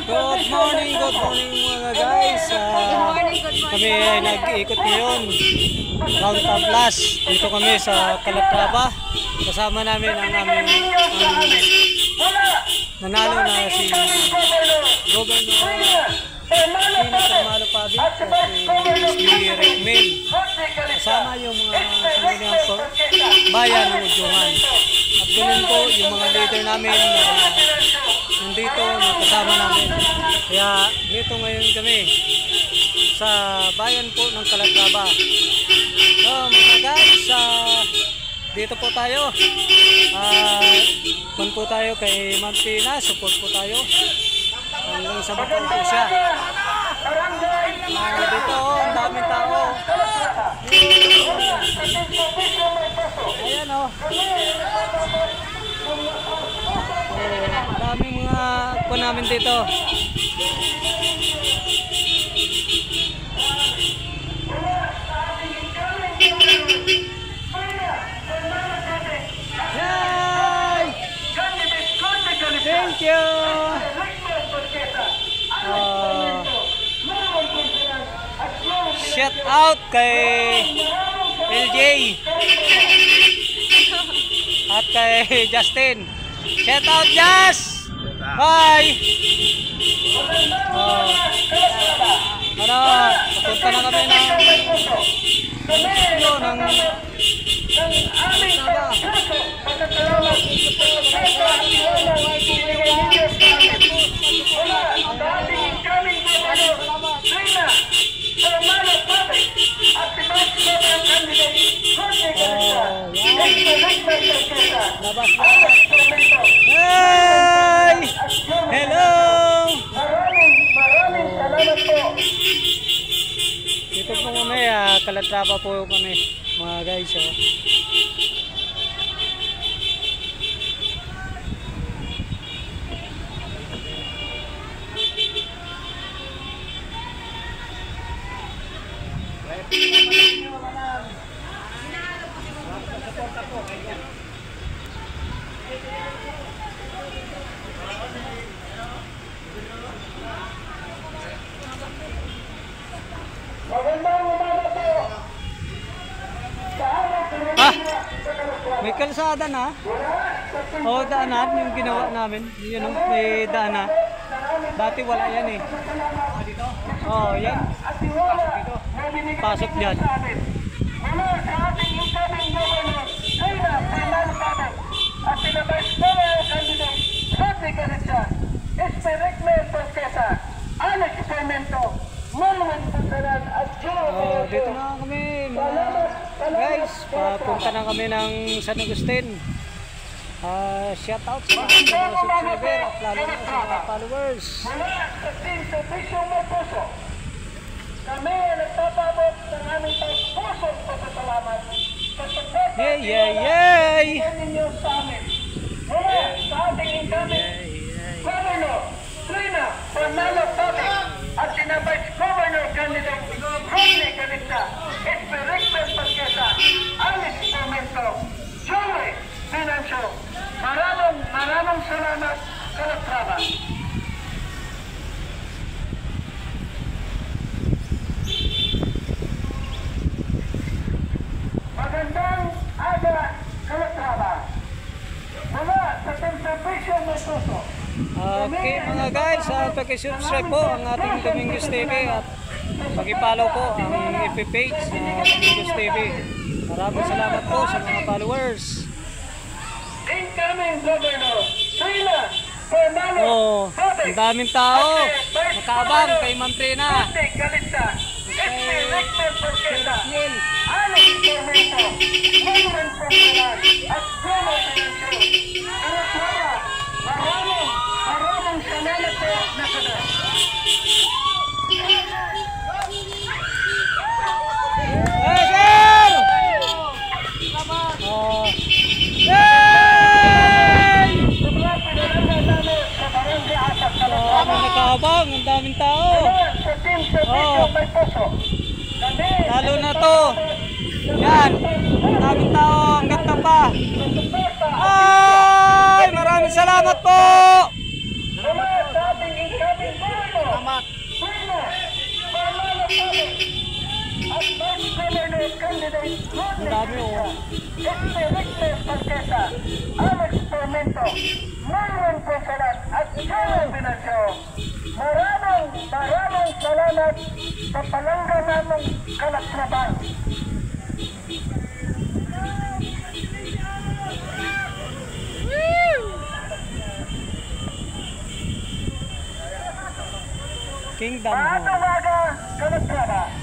Good morning mga guys. Kami ay nag-iikot ngayon. Round of Plus. Dito kami sa Calatrava. Kasama namin ang aming nanalo na si Governor Pino Termalo Pabi at si Rekmel. Kasama yung mga sangguniang bayan ng Udyungan. At ganun po yung mga leader namin na nandito kasama namin. Kaya dito ngayon kami sa bayan po ng Calatrava. So mga guys, dito po tayo. Kung po tayo kay Ma'am Tina, support po tayo. Hanggang sa bukong po siya. Dito ang daming tao. Ayan o. Daming mga po namin dito. Yay! Thank you! Shout out kay LJ at kay Justin. Shout out Jazz! Bye! Papunta na kami ng Hi! Hello! Dito po kami, Calatrava po kami mga guys. May kalsada na. O, daanan yung ginawa namin. Yun, may daanan. Dati wala yan eh. Oh, yan. Pasok dito. Pasok dyan. Mula sa ating incoming governor, Tina Termalo Pabi, at sinabay ko ang candidate, Rodney Canicha, Rekmel Pesquesa, Alex Cemento, Manuel Punsalan, at Joe. Dito na kami mga guys, papunta na kami ng San Agustin. Shout out sa mga subscriber at lalo na sa mga followers. Mula sa Team Servisyong Mapuso, kami ay nagpapabot ng aming pusong pasasalamat sa support ninyo sa amin. Mula sa ating incoming Governor Tina Termalo Pabi at sina Vice Governor Candidate Rodney Canicha, Rekmel Pesquesa, Alex Cemento, Joey Financio. Maraming salamat, Calatrava. Magandang aga, Calatrava. Mula sa Conservation Mapuso. Okay mga guys, pag-subscribe po ang ating Domingos TV at pag-follow po ang FB page ng Domingos TV. Maraming salamat po sa mga followers. Incoming Governor Tina Termalo Pabi. Ang daming tao. Nakaabang kay Ma'am Tina. Rekmel Pesquesa, Alex Cemento, Manuel Punsalan, at Joe Financio. Calatrava, maraming salamat po na sada. Nakaabang, ang daming tao. Lalo na to. Yan, ang daming tao, ang ganda pa. Ay, maraming salamat po. Salamat sa ating incoming Ang dami oh. Victor Parqueta, Alex Tormento, Marlon Ponsalat at Joel Binasyo. Maraming salamat sa palangga namong Kalatraban. Kingdom Hall. Maaga-maga, Kalatraban.